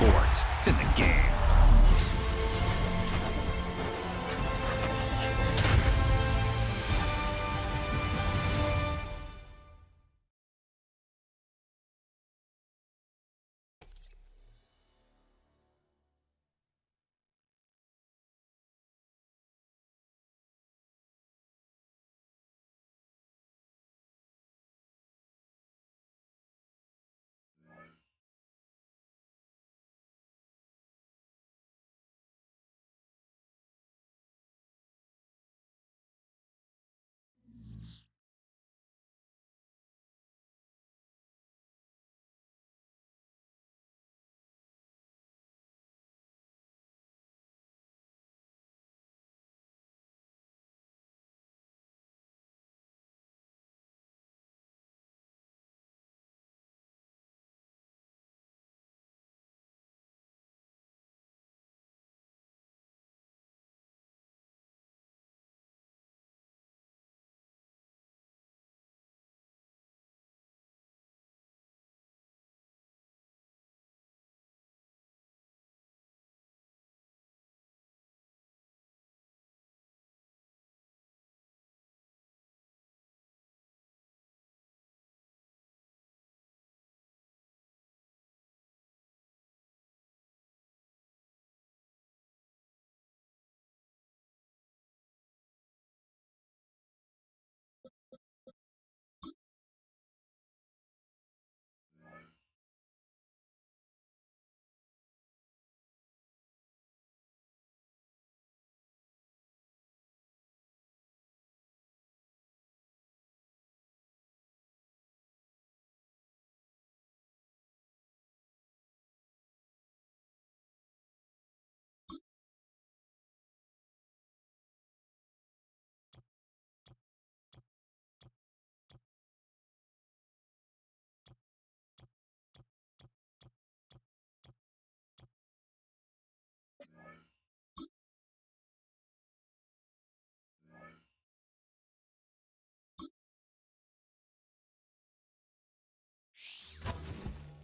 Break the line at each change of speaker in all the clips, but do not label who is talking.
sports. It's in the game.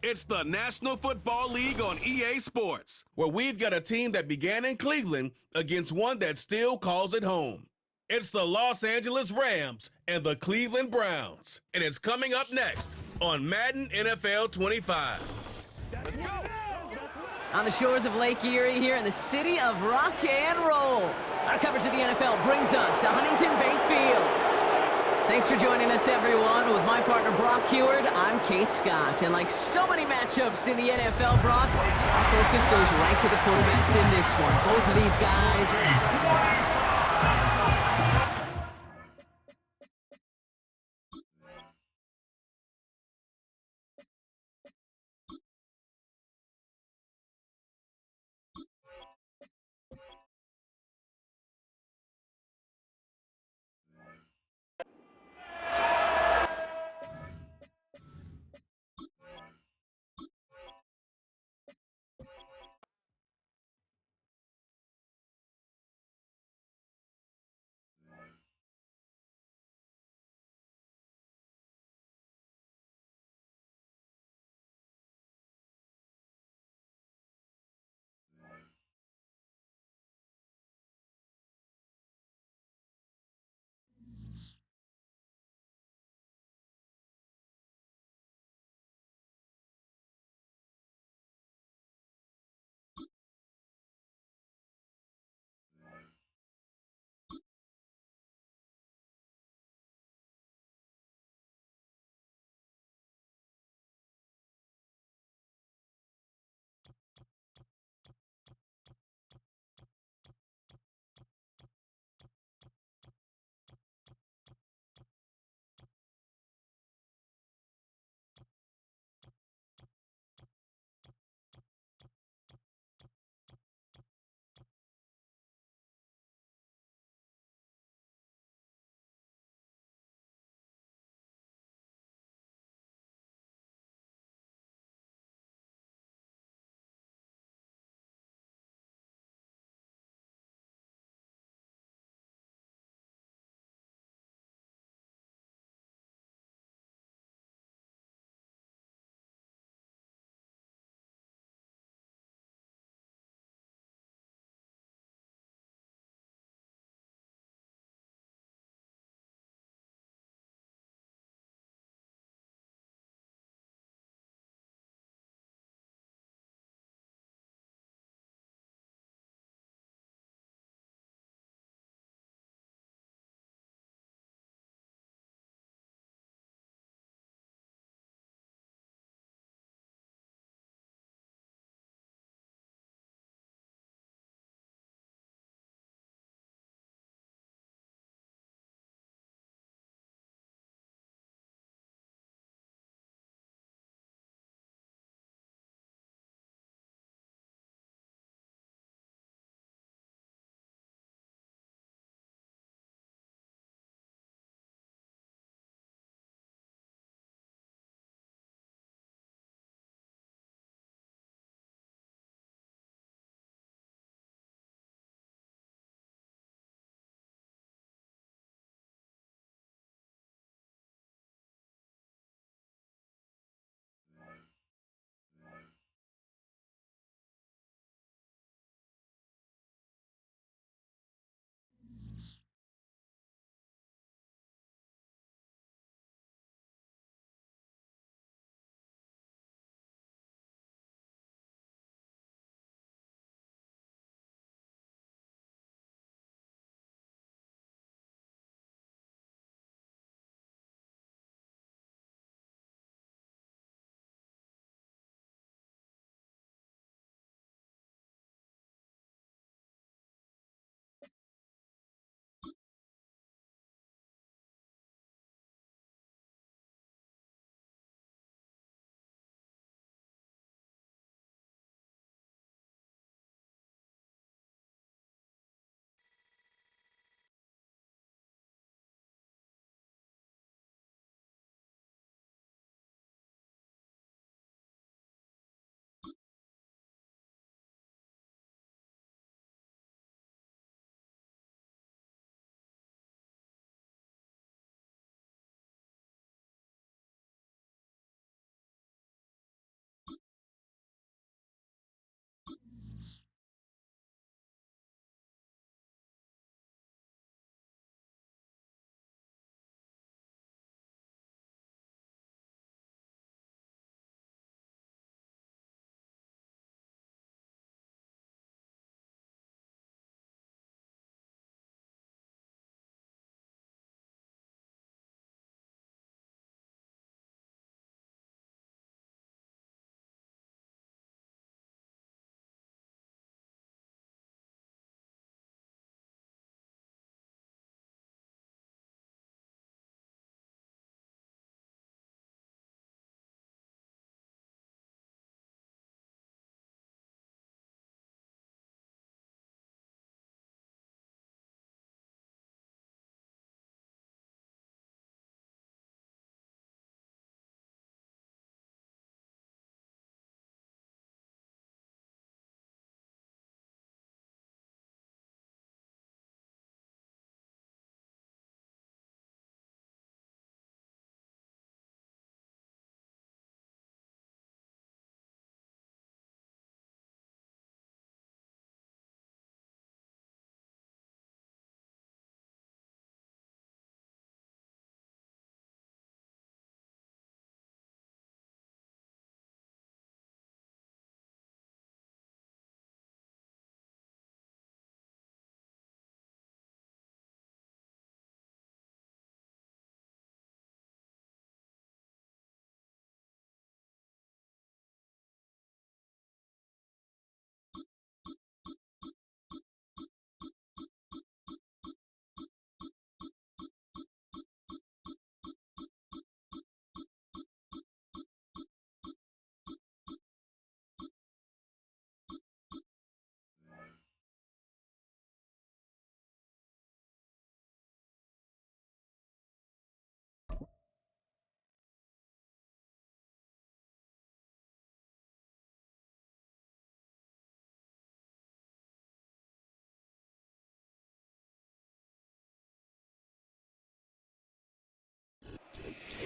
It's the National Football League on EA Sports, where we've got a team that began in Cleveland against one that still calls it home. It's the Los Angeles Rams and the Cleveland Browns, and it's coming up next on Madden NFL 25.
Let's go. On the shores of Lake Erie here in the city of rock and roll, our coverage of the NFL brings us to Huntington Bank Field. Thanks for joining us, everyone. With my partner, Brock Heward, I'm Kate Scott. And like so many matchups in the NFL, Brock, our focus goes right to the quarterbacks in this one. Both of these guys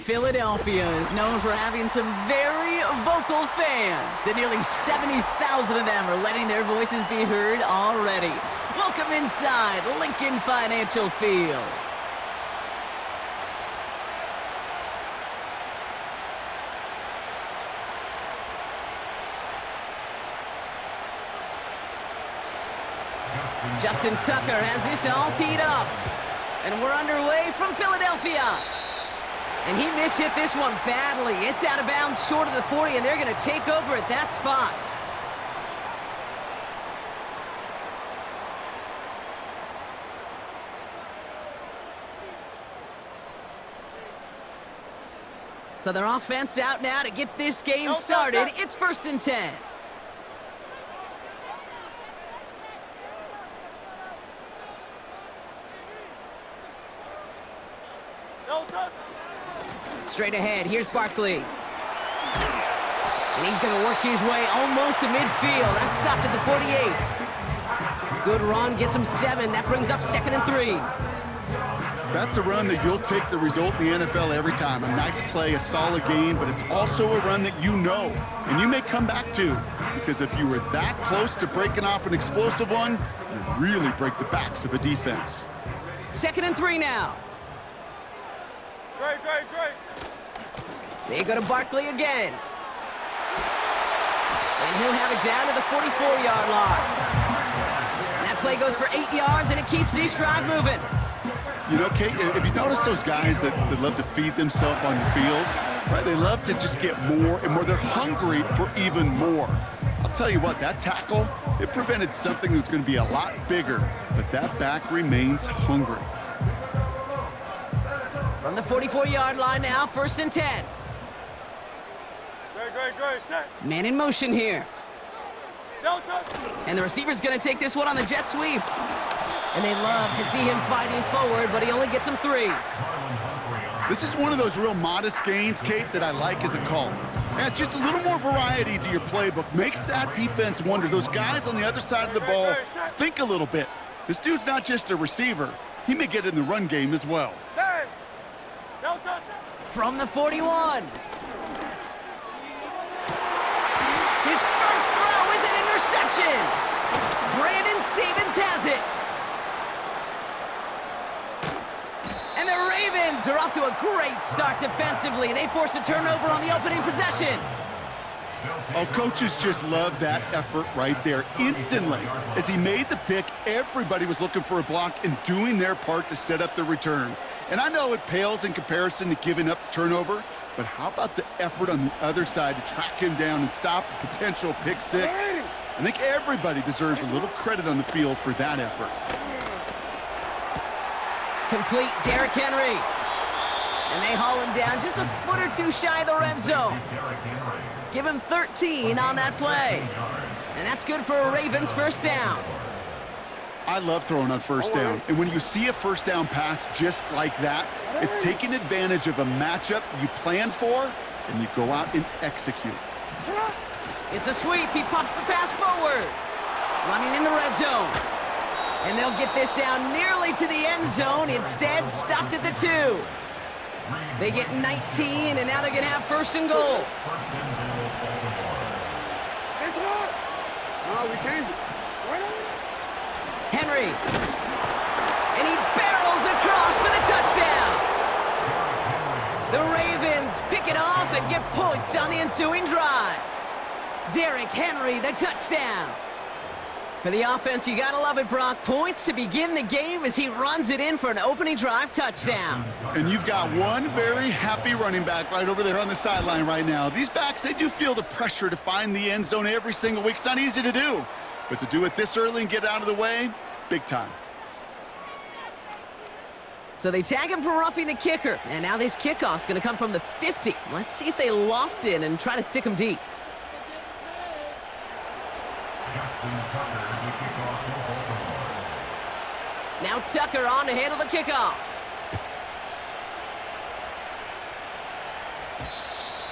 Philadelphia is known for having some very vocal fans, and nearly 70,000 of them are letting their voices be heard already. Welcome inside Lincoln Financial Field. Justin Tucker has this all teed up. And we're underway from Philadelphia. And he mishit this one badly. It's out of bounds short of the 40, and they're going to take over at that spot. So their offense out now to get this game started. It's 1st and 10. Straight ahead, here's Barkley. And he's going to work his way almost to midfield. That's stopped at the 48. Good run, gets him 7. That brings up 2nd and 3.
That's a run that you'll take the result in the NFL every time. A nice play, a solid game, but it's also a run that you know, and you may come back to, because if you were that close to breaking off an explosive one, you really break the backs of a defense.
2nd and 3 now.
Great.
They go to Barkley again. And he'll have it down to the 44-yard line. That play goes for 8 yards, and it keeps this drive moving.
You know, Kate, if you notice those guys that love to feed themselves on the field, right? They love to just get more and more. They're hungry for even more. I'll tell you what, that tackle, it prevented something that's going to be a lot bigger, but that back remains hungry.
From the 44-yard line now, 1st and 10.
Great. Set.
Man in motion here.
Delta.
And the receiver's going to take this one on the jet sweep. And they love to see him fighting forward, but he only gets him 3.
This is one of those real modest gains, Kate, that I like as a call. And it's just a little more variety to your playbook. Makes that defense wonder. Those guys on the other side of the ball think a little bit. This dude's not just a receiver. He may get in the run game as well.
Delta.
From the 41. His first throw is an interception. Brandon Stevens has it. And the Ravens are off to a great start defensively. They forced a turnover on the opening possession.
Oh, coaches just love that effort right there. Instantly, as he made the pick, everybody was looking for a block and doing their part to set up the return. And I know it pales in comparison to giving up the turnover, but how about the effort on the other side to track him down and stop a potential pick 6? I think everybody deserves a little credit on the field for that effort.
Complete Derrick Henry. And they haul him down just a foot or two shy of the red zone. Give him 13 on that play. And that's good for a Ravens 1st down.
I love throwing on 1st down. And when you see a 1st down pass just like that, it's taking advantage of a matchup you planned for, and you go out and execute.
It's a sweep. He pops the pass forward. Running in the red zone. And they'll get this down nearly to the end zone. Instead, stopped at the 2. They get 19, and now they're going to have 1st and goal.
We changed it.
Henry. And he barrels across for the touchdown. The Ravens pick it off and get points on the ensuing drive. Derrick Henry, the touchdown. For the offense, you gotta love it, Brock. Points to begin the game as he runs it in for an opening drive touchdown.
And you've got one very happy running back right over there on the sideline right now. These backs, they do feel the pressure to find the end zone every single week. It's not easy to do. But to do it this early and get out of the way, big time.
So they tag him for roughing the kicker. And now this kickoff's gonna come from the 50. Let's see if they loft in and try to stick him deep. Now Tucker on to handle the kickoff.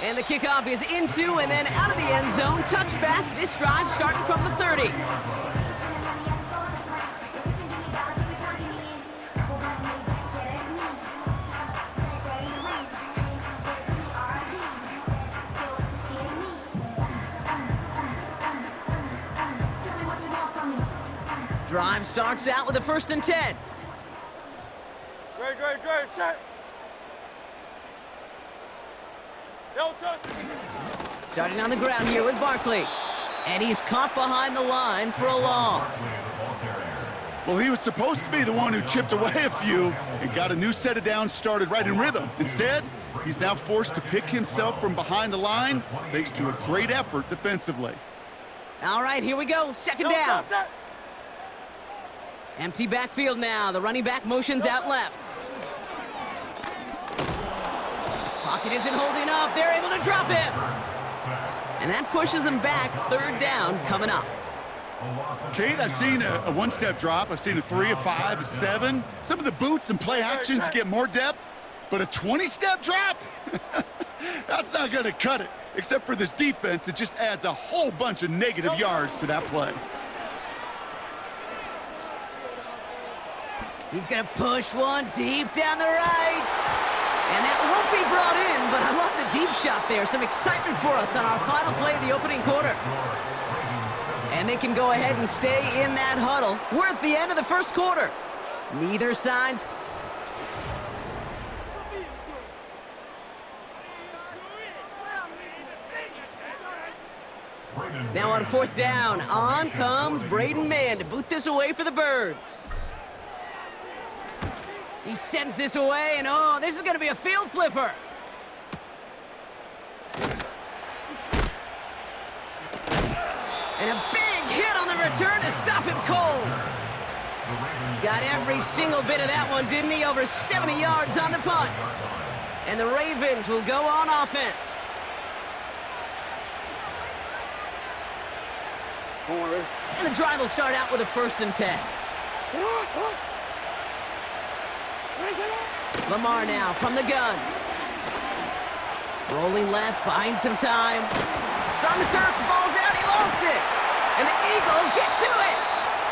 And the kickoff is into and then out of the end zone. Touchback. This drive starting from the 30. Drive starts out with a 1st and 10.
Great, set. No touch.
Starting on the ground here with Barkley. And he's caught behind the line for a loss.
Well, he was supposed to be the one who chipped away a few and got a new set of downs started right in rhythm. Instead, he's now forced to pick himself from behind the line thanks to a great effort defensively.
All right, here we go. 2nd down. Empty backfield now. The running back motions out left. Pocket isn't holding up. They're able to drop him. And that pushes him back. 3rd down coming up.
Kate, I've seen a one-step drop. I've seen a 3, a 5, a 7. Some of the boots and play actions get more depth, but a 20-step drop? That's not going to cut it. Except for this defense, it just adds a whole bunch of negative yards to that play.
He's going to push one deep down the right. And that won't be brought in, but I love the deep shot there. Some excitement for us on our final play of the opening quarter. And they can go ahead and stay in that huddle. We're at the end of the 1st quarter. Neither side's... Now on 4th down, on comes Braden Mann to boot this away for the Birds. He sends this away, and oh, this is going to be a field flipper. And a big hit on the return to stop him cold. Got every single bit of that one, didn't he? Over 70 yards on the punt. And the Ravens will go on offense. And the drive will start out with a 1st and 10. Lamar now from the gun. Rolling left, buying some time. It's on the turf, the ball's out, he lost it. And the Eagles get to it.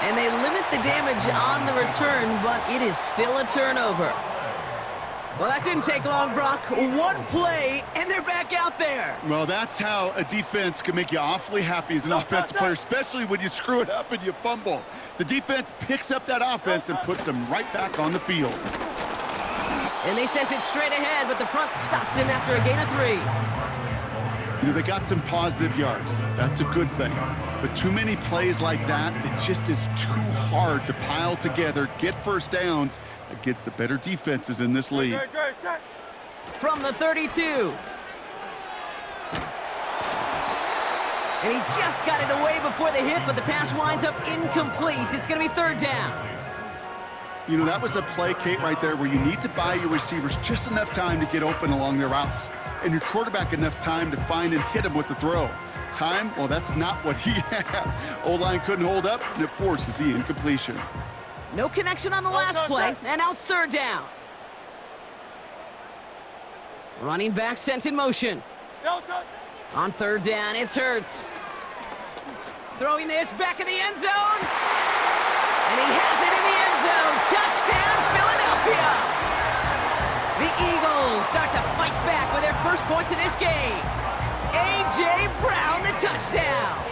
And they limit the damage on the return, but it is still a turnover. Well, that didn't take long, Brock. One play, and they're back out there.
Well, that's how a defense can make you awfully happy as an offensive player, especially when you screw it up and you fumble. The defense picks up that offense and puts them right back on the field.
And they sent it straight ahead, but the front stops him after a gain of 3.
You know, they got some positive yards. That's a good thing. But too many plays like that, it just is too hard to pile together, get 1st downs against the better defenses in this league.
From the 32. And he just got it away before the hit, but the pass winds up incomplete. It's going to be 3rd down.
You know, that was a play, Kate, right there where you need to buy your receivers just enough time to get open along their routes, and your quarterback enough time to find and hit him with the throw. Time, well, that's not what he had. O-line couldn't hold up, and it forces the incompletion.
No connection on the last play, and now it's 3rd down. Running back sent in motion. On 3rd down, it's Hurts. Throwing this back in the end zone. And he has it in the end zone. Touchdown, Philadelphia. The Eagles start to fight back with their 1st points of this game. A.J. Brown, the touchdown.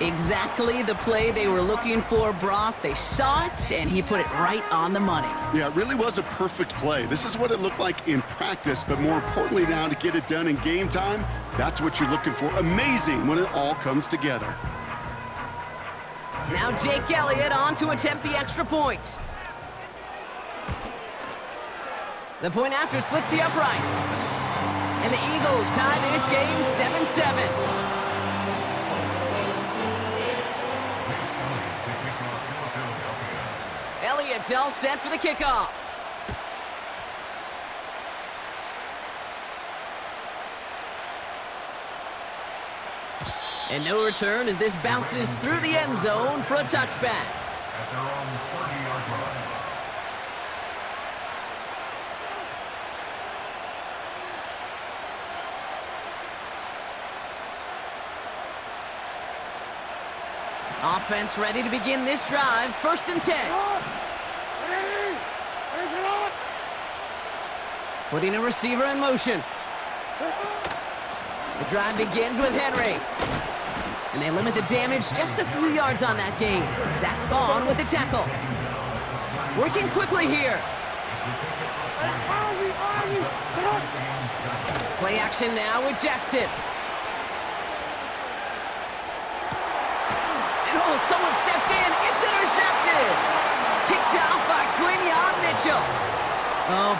Exactly the play they were looking for, Brock. They saw it, and he put it right on the money.
Yeah, it really was a perfect play. This is what it looked like in practice, but more importantly now to get it done in game time, that's what you're looking for. Amazing when it all comes together.
Now Jake Elliott on to attempt the extra point. The point after splits the uprights. And the Eagles tie this game 7-7. Elliott's all set for the kickoff. And no return as this bounces through the end zone for a touchback.
At their own 30-yard line.
Offense ready to begin this drive. 1st and 10. Putting a receiver in motion. The drive begins with Henry. And they limit the damage just a few yards on that gain. Zach Bond with the tackle. Working quickly here. Play action now with Jackson. And oh, someone stepped in. It's intercepted. Picked off by Quinion Mitchell. Oh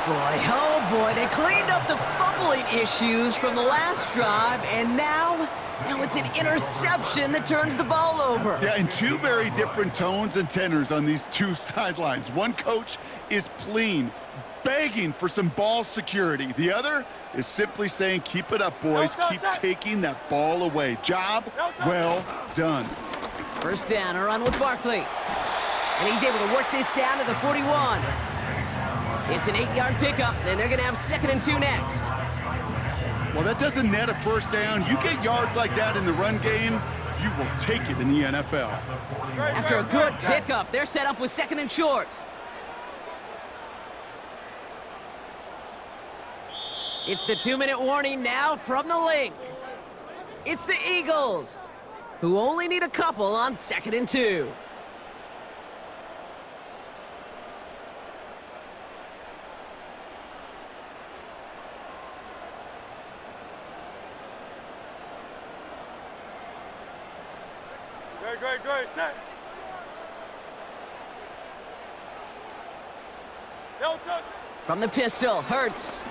boy, they cleaned up the fumbling issues from the last drive, and now it's an interception that turns the ball over.
Yeah, and two very different tones and tenors on these two sidelines. One coach is pleading, begging for some ball security. The other is simply saying, keep it up, boys. Keep taking that ball away. Job well done.
First down, a run with Barkley. And he's able to work this down to the 41. It's an 8-yard pickup, and they're going to have 2nd and 2 next.
Well, that doesn't net a first down. You get yards like that in the run game, you will take it in the NFL.
After a good pickup, they're set up with 2nd and short. It's the 2-minute warning now from the link. It's the Eagles, who only need a couple on 2nd and 2.
Great, set.
From the pistol, Hurts.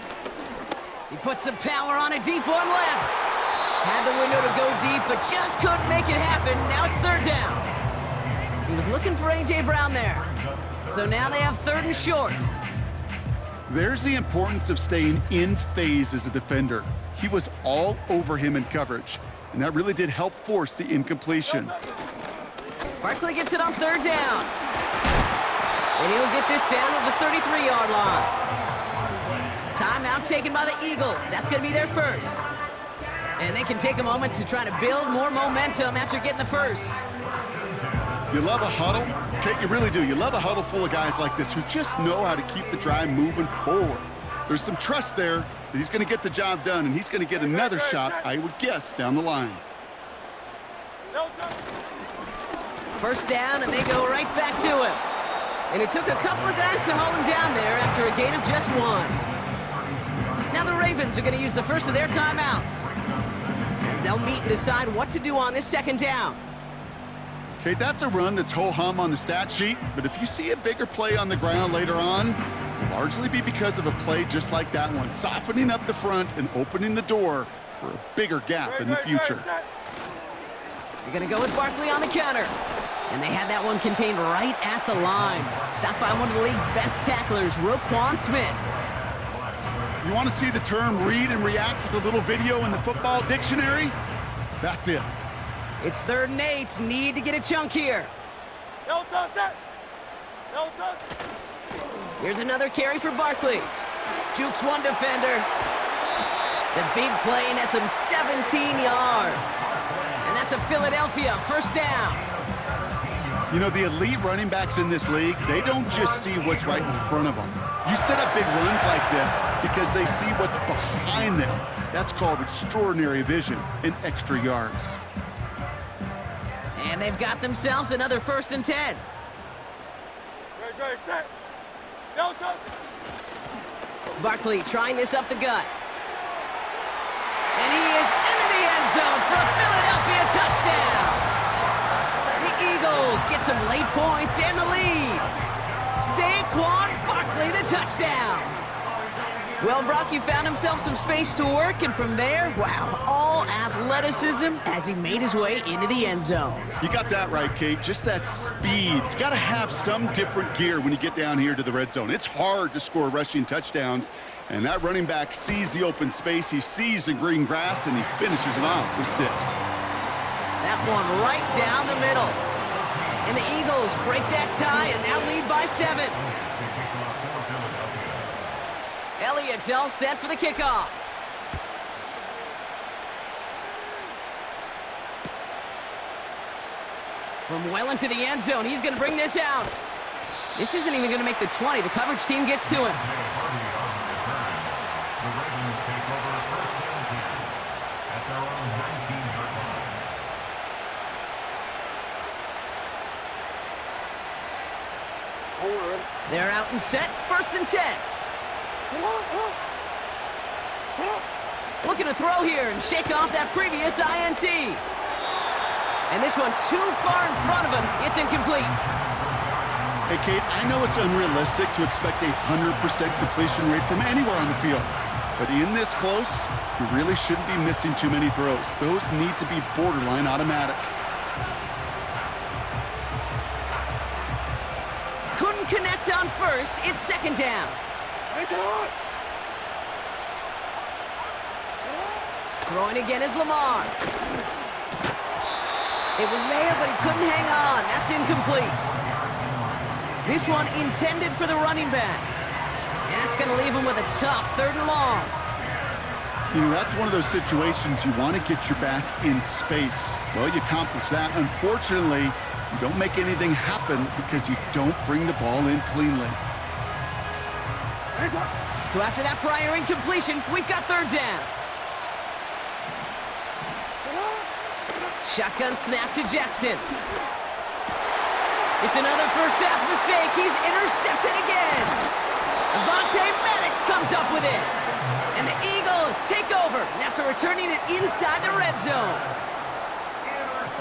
He puts some power on a deep one left. Had the window to go deep, but just couldn't make it happen. Now it's 3rd down. He was looking for A.J. Brown there. So now they have 3rd and short.
There's the importance of staying in phase as a defender. He was all over him in coverage, and that really did help force the incompletion.
Barkley gets it on 3rd down. And he'll get this down to the 33-yard line. Timeout taken by the Eagles. That's going to be their first. And they can take a moment to try to build more momentum after getting the first.
You love a huddle? Okay, you really do. You love a huddle full of guys like this who just know how to keep the drive moving forward. There's some trust there that he's going to get the job done, and he's going to get another shot, I would guess, down the line.
First down, and they go right back to him. And it took a couple of guys to haul him down there after a gain of just 1. Now the Ravens are going to use the first of their timeouts, as they'll meet and decide what to do on this 2nd down.
Okay, that's a run that's ho-hum on the stat sheet, but if you see a bigger play on the ground later on, it'll largely be because of a play just like that one, softening up the front and opening the door for a bigger gap in the future.
You're going to go with Barkley on the counter. And they had that one contained right at the line. Stopped by one of the league's best tacklers, Roquan Smith.
You want to see the term read and react with a little video in the football dictionary? That's it.
It's 3rd and 8. Need to get a chunk here. Here's another carry for Barkley. Jukes one defender. The big play nets him 17 yards. And that's a Philadelphia first down.
You know, the elite running backs in this league, they don't just see what's right in front of them. You set up big runs like this because they see what's behind them. That's called extraordinary vision and extra yards.
And they've got themselves another 1st and 10.
Great, set.
Barkley trying this up the gut. And he is into the end zone for a Philadelphia touchdown. The Eagles get some late points and the lead. Saquon Barkley, the touchdown. Well, Brock, you found himself some space to work, and from there, wow, all athleticism as he made his way into the end zone.
You got that right, Kate. Just that speed. You got to have some different gear when you get down here to the red zone. It's hard to score rushing touchdowns, and that running back sees the open space, he sees the green grass, and he finishes it off with 6.
That one right down the middle. And the Eagles break that tie and now lead by 7. Elliott's all set for the kickoff. From well into the end zone, he's going to bring this out. This isn't even going to make the 20. The coverage team gets to him. They're out and set, 1st and 10. Looking to throw here and shake off that previous INT. And this one too far in front of him. It's incomplete.
Hey, Kate, I know it's unrealistic to expect a 100% completion rate from anywhere on the field. But in this close, you really shouldn't be missing too many throws. Those need to be borderline automatic.
Couldn't connect on 1st. It's 2nd down. Throwing again is Lamar. It was there, but he couldn't hang on. That's incomplete. This one intended for the running back. And that's going to leave him with a tough 3rd and long.
You know, that's one of those situations you want to get your back in space. Well, you accomplish that. Unfortunately, you don't make anything happen because you don't bring the ball in cleanly.
So after that prior incompletion, we've got 3rd down. Shotgun snap to Jackson. It's another first half mistake. He's intercepted again. Avonte Maddox comes up with it. And the Eagles take over after returning it inside the red zone.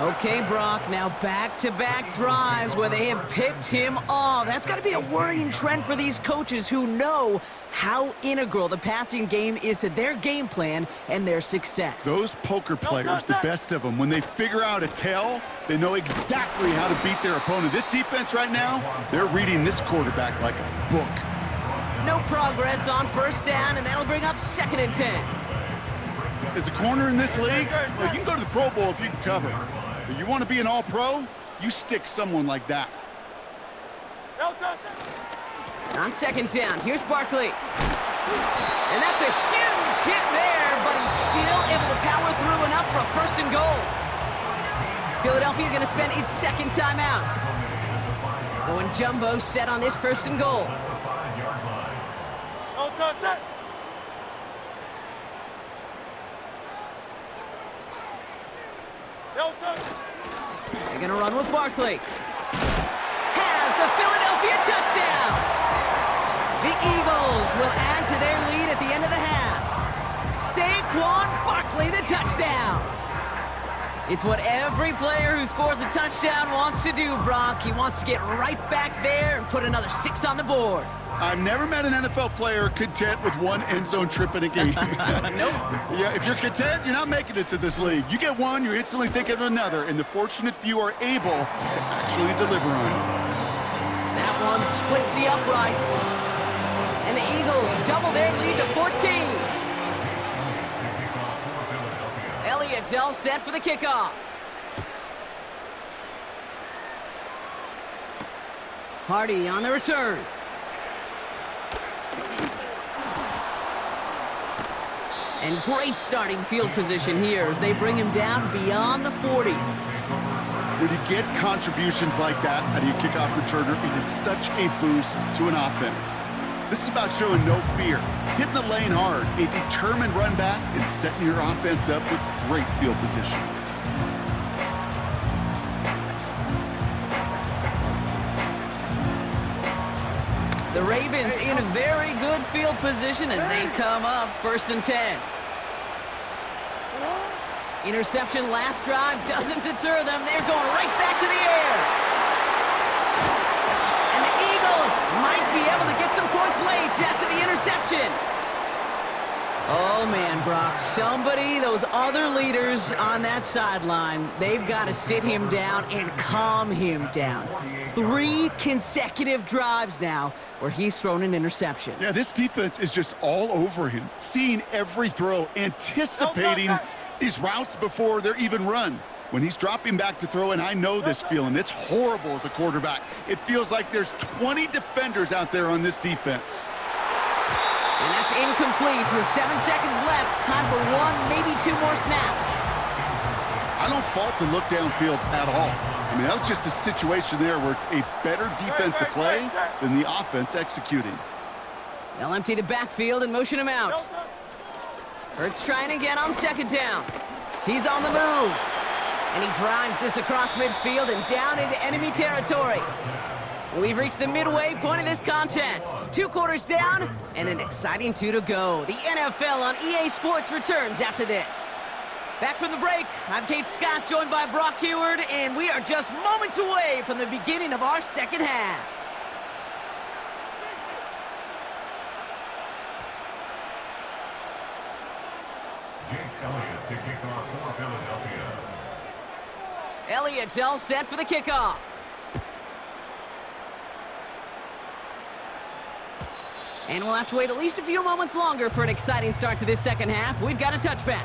Okay, Brock, now back-to-back drives where they have picked him off. That's got to be a worrying trend for these coaches who know how integral the passing game is to their game plan and their success.
Those poker players, the best of them, when they figure out a tell, they know exactly how to beat their opponent. This defense right now, they're reading this quarterback like a book.
No progress on 1st down, and that'll bring up 2nd and 10.
As a corner in this league, well, you can go to the Pro Bowl if you can cover. But you want to be an all-pro, you stick someone like that.
On 2nd down, here's Barkley. And that's a huge hit there, but he's still able to power through enough for a 1st and goal. Philadelphia going to spend its 2nd timeout. Going jumbo set on this 1st and goal. They're going to run with Barkley. Has the Philadelphia touchdown. The Eagles will add to their lead at the end of the half. Saquon Barkley, the touchdown. It's what every player who scores a touchdown wants to do, Brock. He wants to get right back there and put another 6 on the board.
I've never met an NFL player content with one end zone trip in a game.
Nope.
Yeah, if you're content, you're not making it to this league. You get one, you're instantly thinking of another, and the fortunate few are able to actually deliver on it.
That one splits the uprights. And the Eagles double their lead to 14. Elliott's all set for the kickoff. Hardy on the return. And great starting field position here as they bring him down beyond the 40.
When you get contributions like that out of your kickoff returner, it is such a boost to an offense. This is about showing no fear, hitting the lane hard, a determined run back, and setting your offense up with great field position.
The Ravens in a very good field position as they come up 1st and 10. Interception last drive doesn't deter them. They're going right back to the air. And the Eagles might be able to get some points late after the interception. Oh, man, Brock, somebody, those other leaders on that sideline, they've got to sit him down and calm him down. 3 consecutive drives now where he's thrown an interception.
Yeah, this defense is just all over him, seeing every throw, anticipating these routes before they're even run. When he's dropping back to throw, and I know this feeling, it's horrible as a quarterback. It feels like there's 20 defenders out there on this defense.
And that's incomplete with 7 seconds left. Time for 1, maybe 2 more snaps.
I don't fault the look downfield at all. I mean, that was just a situation there where it's a better defensive play than the offense executing.
They'll empty the backfield and motion him out. Hurts trying again on 2nd down. He's on the move. And he drives this across midfield and down into enemy territory. We've reached the midway point of this contest. 2 quarters down and an exciting 2 to go. The NFL on EA Sports returns after this. Back from the break, I'm Kate Scott, joined by Brock Heward, and we are just moments away from the beginning of our second half.
Jake Elliott to kick off for Philadelphia.
Elliott's all set for the kickoff. And we'll have to wait at least a few moments longer for an exciting start to this second half. We've got a touchback.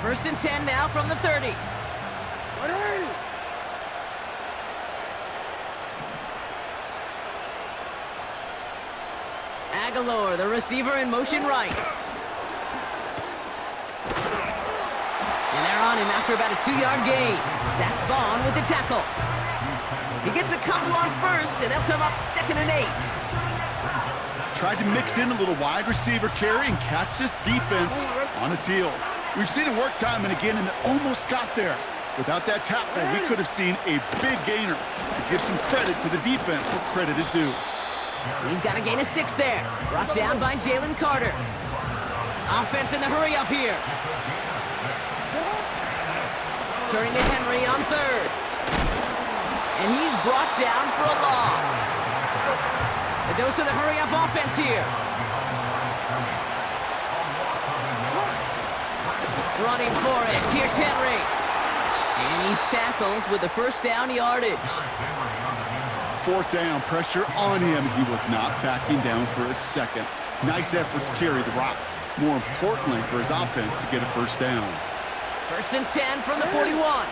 First and 10 now from the 30. Aguilar, the receiver, in motion right. And they're on him after about a 2-yard gain. Zach Bond with the tackle. He gets a couple on first, and they'll come up 2nd and 8.
Tried to mix in a little wide receiver carry and catch this defense on its heels. We've seen it work time and again, and it almost got there. Without that tackle, we could have seen a big gainer. To give some credit to the defense where credit is due.
He's got a gain of 6 there. Brought down by Jalen Carter. Offense in the hurry up here. Turning to Henry on 3rd. And he's brought down for a loss. A dose of the hurry up offense here. Running for it. Here's Henry. And he's tackled with the first down yardage.
4th down, pressure on him. He was not backing down for a second. Nice effort to carry the rock. More importantly, for his offense to get a first down.
First and 10 from the 41.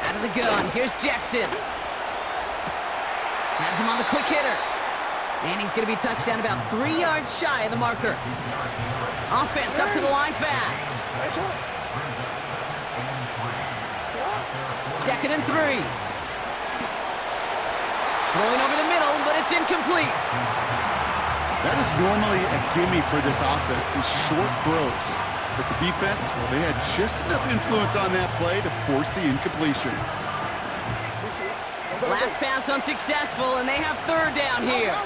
Out of the gun, here's Jackson. Has him on the quick hitter. And he's going to be touched down about 3 yards shy of the marker. Offense up to the line fast. 2nd and 3. Throwing over the middle, but it's incomplete.
That is normally a gimme for this offense, these short throws. But the defense, well, they had just enough influence on that play to force the incompletion.
Last pass unsuccessful, and they have 3rd down here.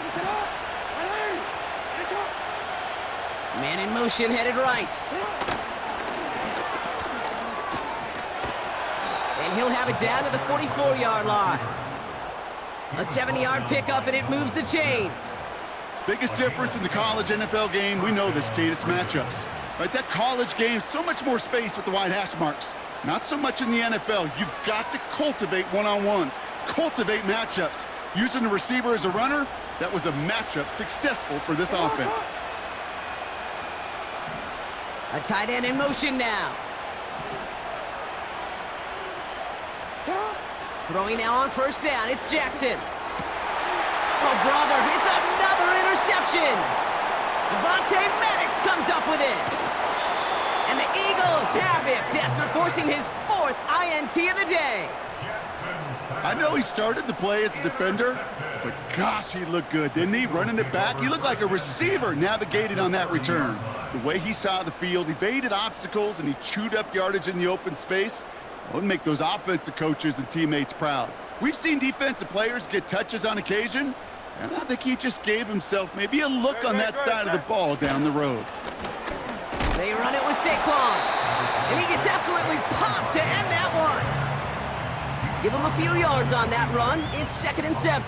Man in motion, headed right. And he'll have it down to the 44-yard line. A 70-yard pickup, and it moves the chains.
Biggest difference in the college NFL game, we know this, Kate, it's matchups. Right, that college game, so much more space with the wide hash marks. Not so much in the NFL. You've got to cultivate one-on-ones, cultivate matchups. Using the receiver as a runner, that was a matchup successful for this offense.
A tight end in motion now. Throwing now on first down, it's Jackson. Oh, brother, it's another interception. Devontae Maddox comes up with it. And the Eagles have it after forcing his 4th INT of the day.
I know he started the play as a defender, but gosh, he looked good, didn't he? Running it back, he looked like a receiver navigating on that return. The way he saw the field, he evaded obstacles, and he chewed up yardage in the open space. It would make those offensive coaches and teammates proud. We've seen defensive players get touches on occasion, and I think he just gave himself maybe a look on that side of the ball down the road.
They run it with Saquon, and he gets absolutely popped to end that one. Give him a few yards on that run. It's 2nd and 7.